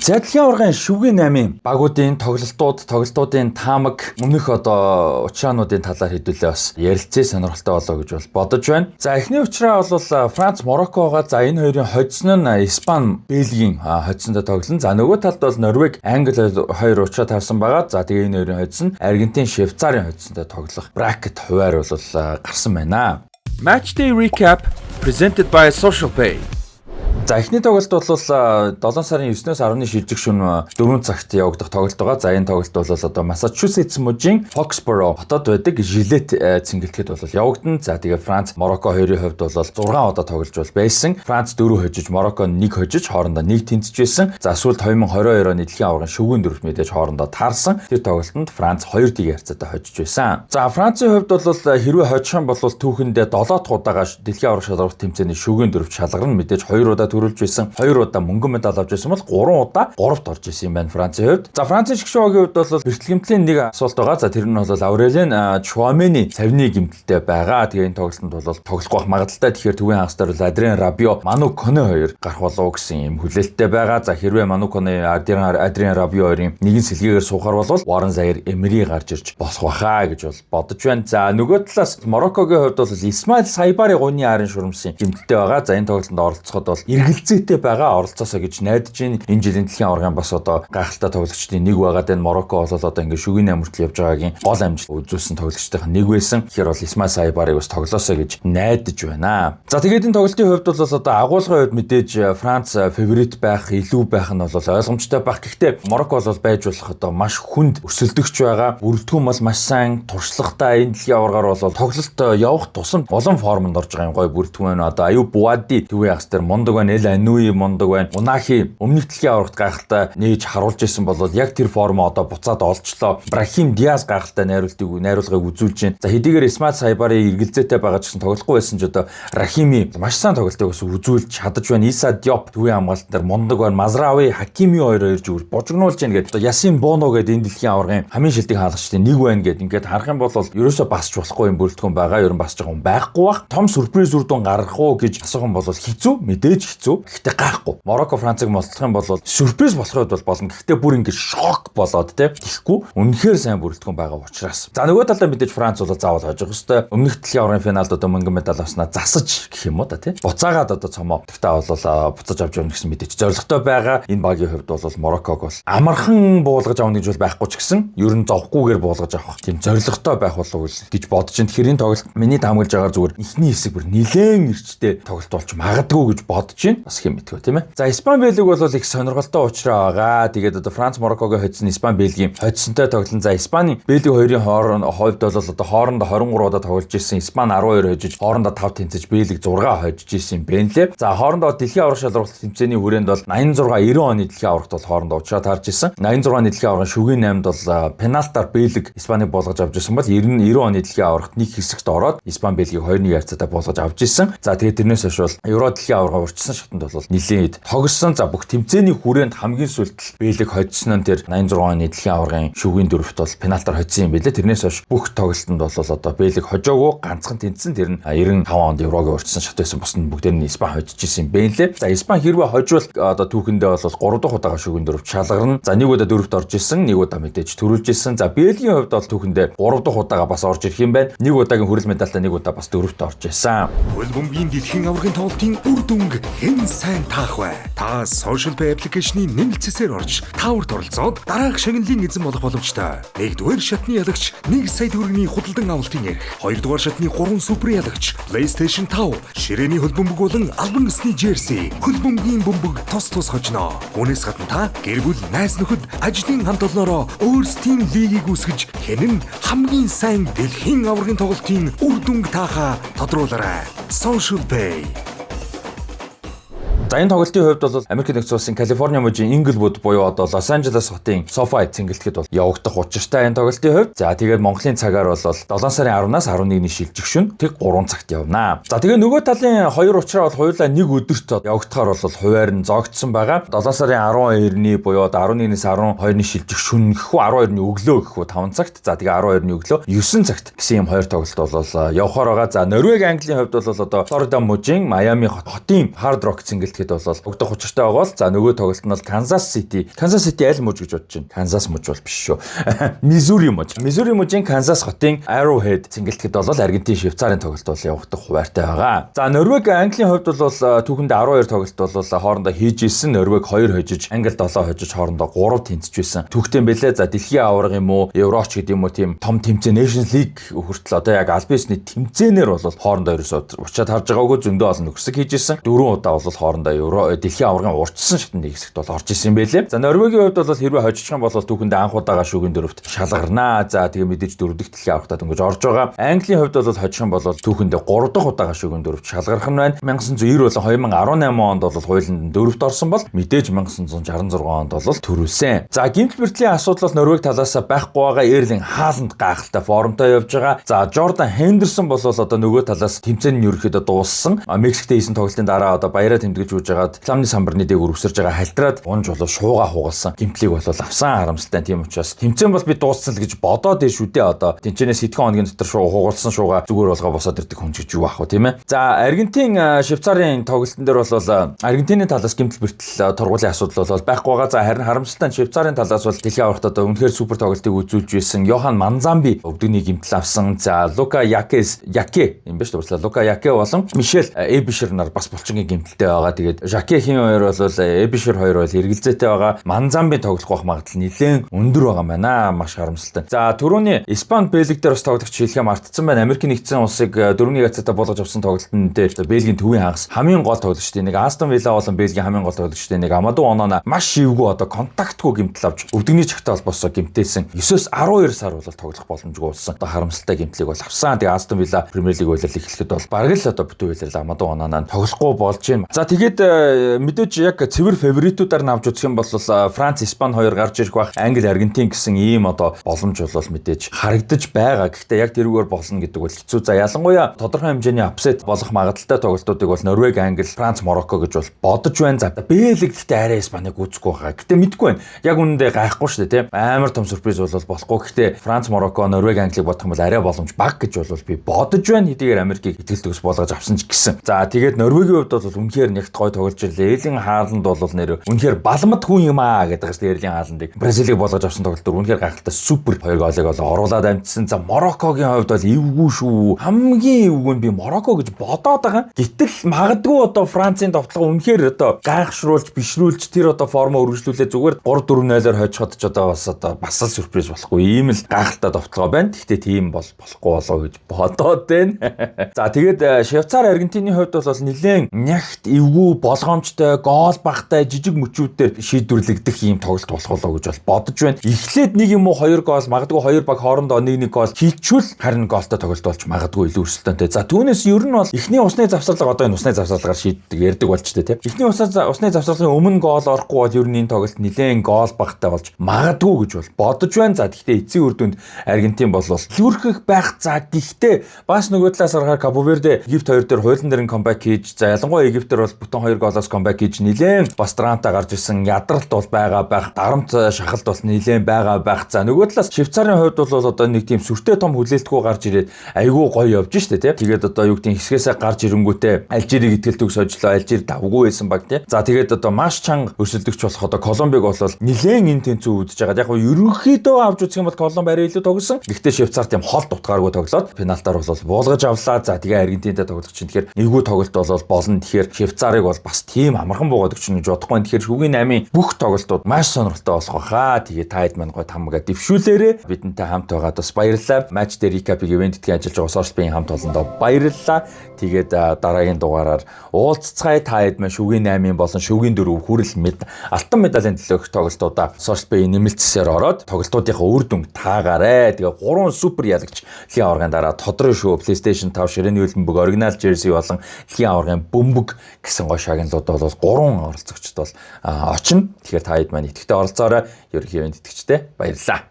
За дэлхийн аваргын шүгэн 8-ын багуудын тоглолтуудын таамаг өмнөх учраануудын талаар хэдүүлээ бас ярилцээ сонирхолтой болоо гэж бодож байна. За эхний учраа бол Франц Мороккоога за энэ хоёрын хоцсон нь Испани Бельгийн хоцсондоо тоглоно. За нөгөө талд бол Норвеги Англи хоёр учраа таарсан байгаа. За тэгээ энэ хоёрын хоцсон Аргентин Швейцарын хоцсондоо тоглох бракет хуваар бол гарсан байна. Matchday recap presented by SocialPay. За эхний тоглолт бол 7 сарын 9-өөс 10-ны шилжих шөнө 4 цагт явагдах тоглолт байгаа. За энэ тоглолт бол Массачусетс мужийн Foxborough хотод байдаг Жилет цэнгэлтэд бол явагдана. За тэгээ Франц Морокко хоёрын хувьд бол 6 удаа тоглож байсан. Франц 4 хожиж, Морокко 1 хожиж хоорондоо 1 тэнцэж байсан. За сүүлд 2022 оны дэлхийн аваргын шүгэн дөрөвт мэдээж хоорондоо таарсан. Тэр тоглолтод Франц 2-1 харьцаатай хожиж байсан. За Францын хувьд бол хэрвээ хожих юм бол түүхэндээ 7 дахь удаага дэлхийн аварга шалралт тэмцээний шүгэн дөрөвт шалгарна. Мэдээж 2 удаа төрүүлж байсан, 2 удаа мөнгөн медаль авч байсан бол 3 удаа 3-т орж исэн юм байна Францын хувьд. За Францын шгшөөгийн хувьд бол бэрхтгэлэмтлийн нэг асуулт байгаа. За тэр нь бол Аурелien Чуамени цавны гэмтэлтэй байгаа. Тэгээ энэ тоглолтод бол тоглохгүй байх магадaltaй. Тэгэхээр төвийн хагастай бол Адриан Рабио, Ману Коне хоёр гарах болов гэсэн юм хүлээлттэй байгаа. За хэрвээ Ману Коне, Адриан Рабио хоёрын нэгэн сэлгээгээр суухаар бол Warren Zaïre-Emery гарч ирж босох байхаа гэж бол бодож байна. За нөгөө талаас Мороккогийн хувьд бол Исмаил Сайбари гуйны арын шурамсын гэмтэлтэй байгаа. За энэ тоглолтод оролцоход бол эргэлзээтэй байгаа оролцоосоо гэж найдаж байна. Энэ жилийн дэлхийн аваргын бас гайхалтай тоглогчдын нэг байгаа. Энэ Морокко бол ингээ шүгэний амралтал явж байгаагийн гол амжилт үзүүлсэн тоглогчдын нэг байсан. Тэгэхээр бол Исмаил Сайбарыг бас тоглоосоо гэж найдаж байна. За тэгээд энэ тоглолтын хувьд бол агуулгын хувьд мэдээж Франц фаворит байх, илүү байх нь бол ойлгомжтой байх. Гэхдээ Морокко бол байж болох маш хүнд өрсөлдөгч байгаа. Бүрэлдэхүүн бол маш сайн, туршлагатай. Энэ дэлхийн аваргаар бол тоглолт явах тусам олон формонд орж байгаа юм гоё бүрэлдэхүүн байна. Аюу Буади төвийн хагас дээр мундаг байна. Эл Ануи мундаг байна. Унахи өмнөх дэлхийн аваргад гайхалтай нээж харуулж исэн бол яг тэр формо буцаад олчлоо. Брахим Диаз гайхалтай найруулгыг үзүүлж байна. За хэдийгээр Исмаил Сайбари эргэлзээтэй байгаа ч гэсэн тоглохгүй байсан ч Рахими маш сайн тоглолтыг үзүүлж чадаж байна. Иса Диоп төвийн хамгаалалт дээр мундаг байна. Мазрави, Хакими хоёр зүгээр божигнуулж байна гэдэг. Ясин Боно гэдэг энэ дэлхийн аваргын хамгийн шилдэг хаалгачдын нэг байна гэдэг. Ингээд харах юм бол ерөөсөө басч болохгүй юм бүрэлдэхүүн байгаа. Ер нь басч байгаа юм байхгүй бах. Том сүрприз үр дүн гарах уу гэж асуух юм бол хэцүү, мэдээж хэцүү. Гэхдээ гайхгүй. Морокко Францыг мосдох юм бол сюрприз болох үед бол болно. Гэхдээ бүр ингэ шок болоод тийхгүй. Үнэхээр сайн бүрэлдэхүүн байгаа учраас. За нөгөө талаа мэдээж Франц бол заавал хожих ёстой. Өмнөх дэлхийн аваргын финалд мөнгөн медаль авснаа засаж гэх юм уу буцаагаад цомоо. Тэгтээ бол буцаж авч явна гэсэн мэдээж зорилготой байгаа. Энэ багийн хувьд бол Морокког бол амархан буулгаж авна гэж бол байхгүй ч гэсэн ер нь зовхгүйгээр буулгаж авах тийм зорилготой байх болов уу гэж бодож байна. Тэгэхээр энэ тоглолт миний таамаглаж байгаа зүгээр ихний хэсэг бүр нилээн эрчтэй тоглолт болж магадгүй гэж бодож байна. Бас хэм мэдгүй тийм ээ. За Испани Бельги бол их сонирхолтой учраа байгаа. Тэгээд Франц Мороккогийн хоцсон Испани Бельгийн хоцсонтой тоглолт. За Испани Бельги хоёрын хооронд бол хоорондоо 23 удаа тоглож ирсэн. Испани 12 хожиж, хоорондоо 5 тэнцэж, Бельги 6 хожиж ирсэн юм байна лээ. За хоорондоо дэлхийн аварга шалралт тэмцээний хүрээнд бол 86 90 оны дэлхийн аваргад бол хоорондоо учраа таарч ирсэн. 86 оны дэлхийн аваргын шүгэн 8-д бол пенальтаар Бельги Испаниг болгож авч ирсэн бол 90 оны дэлхийн аваргад нэг хэсэгт ороод Испани Бельгийг 2-1 харьцаатай болгож авч ирсэн. За тэгээд тэрнээс хойш бол Евро дэлхийн аварга урьдчилсан шатанд бол нэлээд тогссон. За бүх тэмцээний хүрээнд хамгийн сүүлд Бельги хоцсон нь тэр 86 оны дэлхийн аваргын шүгэн дөрөвт бол пенальтаар хоцсон юм билээ. Тэрнээс хойш бүх тоглолтод бол Бельги хожоогүй ганцхан тэнцсэн. Тэр нь 95 онд Еврогийн урьдчилсан шат байсан. Бус нь бүгдээр нь Испани хожиж исэн юм байна лээ. За Испани хэрвээ хожвол түүхэндээ бол 3 дахь удаага шүгэн дөрөвт шалгарна. За нэг удаа дөрөвт орж исэн, нэг удаа мэдээж төрүүлж исэн. За Бельгийн хувьд бол түүхэндээ 3 дахь удаага бас орж ирэх юм байна. Нэг удаагийн хүрэл медальтай, нэг удаа бас дөрөвт орж исэн. Хөл бөмбөгийн дэлхийн аваргын тоглолтын үр дүнг хэн сайн таах вэ? Та SocialPay аппликейшний нэмэлтсээр орж тааварт оролцоод дараах шагналын эзэн болох боломжтой. 1-р шатны ялагч 1 сая төгрөгийн худалдан авалтын эрх, 2-р шатны 3 супер ялагч PlayStation 5, ширээний хөл бөмбөг болон албан ёсны жерси, хөл бөмбөгийн бөмбөг тус хожно. Үүнээс гадна та гэр бүл, найз нөхөд, ажлын хамт олноороо өөрсдийн лигийг үүсгэж хэн нь хамгийн сайн дэлхийн аваргын тоглолтын үр дүнг таахаа тодруулаарай. SocialPay. За энэ тоглолтын хувьд бол Америк нэгдсэн улсын Калифорни мужийн Инглвуд буюу Лос Анжелес хотын SoFi цэнгэлтэд бол явагдах учиртай энэ тоглолтын хувьд. За тэгээд Монголын цагаар бол 7 сарын 10-наас 11-ний шилжих шөнө тэг 3 цагт явна. За тэгээд нөгөө талын хоёр учраа бол хоёулаа нэг өдөрт явагдахаар бол хуваар нь зоогдсон байгаа. 7 сарын 12-ны буюу 11-ээс 12-ны шилжих шөнө гэхүү 12-ны өглөө гэхүү 5 цагт. За тэгээд 12-ны өглөө 9 цагт гэсэн юм хоёр тоглолт бол явахаар байгаа. За Норвеги Английн хувьд бол Флорида мужийн Майами хотын Hard Rock цэнгэлт гэмтлэхэд бол угдах учиртай байгаа бол за нөгөө тоглолт нь бол Kansas City аль мууж гэж бодож байна. Kansas мууж бол биш шүү. Missouri мужийн Kansas хотын Arrowhead цэнгэлтэхэд бол Аргентин Швейцарын тоглолт бол явагдах хуваартай байгаа. За Норвеги Английн хувьд бол түүхэнд 12 тоглолт бол хоорондоо хийж ирсэн. Норвеги 2 хожиж, Англи 7 хожиж хоорондоо 3 тэнцэж байсан. Түүхтэй бэлээ. За дэлхийн аварга юм уу, Евроч гэдэг юм уу тийм том тэмцээн Nations League хүртэл одоо яг аль бисны тэмцээнээр бол хоорондоо ерөөсөө учаад харж байгаагүй зөндөө олон нөхсөг хийж ирсэн. 4 удаа бол хоорондоо дэлхийн аваргын урьдчилсан шатнд нэгсэгт бол орж исэн байлээ. За Норвегийн хувьд бол хэрвээ хожиж юм бол түүхэндээ анх удаага шүүгийн дөрөвт шалгарнаа. За тэгээ мэдээж 4 дахь дэлхийн аваргатад өнгөж орж байгаа. Английн хувьд бол хожих юм бол түүхэндээ 3 дахь удаага шүүгийн дөрөвт шалгарх нь байна. 1990 болон 2018 онд бол хуулинд 4-т орсон бол мэдээж 1966 онд бол төрүүлсэн. За гэмтэл бэртлийн асуудал бол Норвеги талаас байхгүй байгаа. Эрлинг Хааланд гайхалтай формтой явж байгаа. За Жордан Хендерсон бол одоо нөгөө талаас тэмцээний ерөөхдөө дууссан. Мексиктэй хийсэн тоглолтын дараа одоо баяраа тэмдэглэж үүж байгаад ламны самбарны дээгүүр өсөрж байгаа халтраад унж болоо шууга хугалсан. Гэмтлийг бол авсан харамсалтай. Тийм учраас тэмцээн бол би дууссан л гэж бодоод дээ шүү дээ. Одоо тэнцэнээс хэдхэн хоногийн дотор шууга хугалсан шууга зүгээр болгоо босоод ирдэг хүн гэж юу аах вэ тийм ээ. За Аргентин Швейцарын тоглолтын дээр бол Аргентины талаас гэмтэл бэртэл тургуулын асуудал бол байхгүй байгаа. За харин харамсалтай Швейцарын талаас бол дэлхийн аваргад одоо үнэхээр супер тоглолтыг үзүүлж байсан Йохан Манзамби өвдөгний гэмтэл авсан. За Лука Яке юм байна шүү дээ. Лука Яке болон Мишель Эбишер нар бас булчингийн гэмтэлтэй байгаа. Тэгээд Жакехийн хоёр бол Эбишер хоёр бол эргэлзээтэй байгаа. Манзамби тоглох байх магадлал нэлээд өндөр байгаа юм байна. Маш харамсалтай. За түрүүний Испани Бельги дээр бас тоглогч хэлхээ мартсан байна. Америк нэгдсэн улсыг 4-1 болгож авсан тоглолтын дээр Бельгийн төвийн хагас хамгийн гол тоглогчтой нэг Астон Вилла болон Бельгийн хамгийн гол тоглогчтой нэг Амаду Онана маш шивгүй одоо контактгүй гэмтэл авч өвдөгний чагтаа холбоосоо гэмтээсэн 9-12 сар бол тоглох боломжгүй болсон. Одоо харамсалтай гэмтлийг бол авсан. Тэгээ Астон Вилла Премьер Лиг уйлал эхлэхэд бол бараг л одоо бүтэн уйлал Амаду Онана тоглохгүй болж байна. За тэгээд мэдээж яг цэвэр фаворитуудаар навж үзэх юм бол Франц, Испани хоёр гарч ирэх байх. Англи, Аргентин гэсэн ийм одоо боломж бол мэдээж харагдаж байгаа. Гэхдээ яг тэрүүгээр болно гэдэг бол хэцүү. За ялангуяа тодорхой хэмжээний апсет болох магадaltaй тоглолтуудыг бол Норвеги, Англи, Франц, Марокко гэж бол бодож байна. За Бэлэг гэхдээ арай Испаниг үзэхгүй байгаа. Гэтэ мэдгүй байна. Яг үнэндээ гайхгүй шүү дээ, тийм. Амар том сюрприз бол болохгүй. Гэхдээ Франц, Марокко, Норвеги, Англиг бодох юм бол арай боломж бага гэж бол би бодож байна. Хэдийгээр Америкийг итгэл төгс болгож авсан ч гэсэн. За тэгээд Норвегийн хувьд бол үнэхээр нэгт гой тоглож ирлээ. Эрлинг Хааланд бол нэр үнэхээр балмад хүн юм аа гэдэг чинь Эрлинг Хааландыг Бразилийг болгож авсан тоглолтоор үнэхээр гайхалтай супер 2 голыг бол оруулаад амжсан. За Мароккогийн хувьд бол эвгүй шүү. Хамгийн эвгүй нь би Марокко гэж бодоод байгаа. Гэтэл магадгүй одоо Францын товтлого үнэхээр одоо гайхшруулж бишрүүлж тэр одоо формо өргөжлүүлээ зүгээр 3-4-0-оор хожиход ч одоо бас л сюрприз болохгүй. Ийм л гайхалтай товтлого байна. Гэхдээ тийм бол болохгүй болоо гэж бодоод байна. За тэгээд Швейцар Аргентины хувьд бол нэлээд нягт эвгүй болгоомжтой гол багтай жижиг мөчүүдээр шийдвэрлэгдэх ийм тоглолт болох болоо гэж бол бодож байна. Эхлээд нэг юм уу 2 гол магадгүй 2 баг хоорондоо 1-1 гол хийчихвэл харин голтой тоглолт болж магадгүй илүү өрсөлдөөнтэй. За түүнээс ер нь бол эхний усны завсарлага одоо энэ усны завсарлагаар шийддэг ярьдаг болчтой тийм. Эхний усны завсарлагын өмнө гол орохгүй бол ер нь энэ тоглолт нэлээд гол багтай болж магадгүй гэж бол бодож байна. За гэхдээ эцсийн үр дүнд Аргентин бол лүрхэх байх. За гэхдээ бас нөгөө талаас харахаар Кабо Верде Египт хоёр дээр хуулийн дээр камбэк хийж за ялангуяа Египтээр бол бүтэн 2 голоос камбэк хийж нэлээд бас драмтай гарч ирсэн ядралт бол байгаа байх. Дарамт шахалт бол нэлээд байгаа байх. За нөгөө талаас Швейцарын хувьд бол одоо нэг тийм сүртэй том хүлээлтгүй гарч ирээд айгүй гоё явж штэ тийм. Тэгээд одоо юу гэдэг хэсгээсээ гарч ирэнгүүтээ Алжирийг итгэл төгс сожлоо. Алжир давгүй байсан баг тийм. За тэгээд одоо маш чанга өрсөлдөгч болох одоо Колумбиг бол нэлээд ин тэнцүү үдэж байгаа. Яг ерөнхийдөө авч үзэх юм бол Колумб арай илүү тогсон. Гэхдээ Швейцар тийм хол дутгааргүй тоглоод пенальтаар бол буулгаж авлаа. За тэгээ Аргентинтэй тоглох чинь тэгэхээр нэггүй тоглолт бол болно. Тэгэхээр Швейцарыг бол бас тийм амархан буугаад өгч гэж бодохгүй. Тэгэхээр шүгийн 8-ын бүх тоглолтууд маш сонирхолтой болох байхаа. Тэгээ та хэд мань гой тамгаа дэвшүүлээрэ. Бидэнтэй хамт байгаад бас баярлалаа. Матч дээр рекапыг ивент гэдгийг ажиллаж байгаа Social-ийн хамт олондоо баярлалаа. Тэгээд дараагийн дугаараар уулзцай та хэд мань шүгийн 8-ын болон шүгийн 4 хүрэл мэд алтан медалийн төлөөх тоглолтуудаа Social-ийн нэмэлтсээр ороод тоглолтуудынхаа үр дүнг таагаарэ. Тэгээ 3 супер ялагч дэлхийн аваргын дараа тодрын шоу PlayStation 5 ширээний хөлбөмбөг оригинал jersey болон дэлхийн аваргын бөмбөг гэсэн гоё шагналууд бол 3 оролцогчд бол очино. Тэгэхээр та хэд маань идэвхтэй оролцоорой. Ерөнхий ивент идэвхтэй баярлалаа.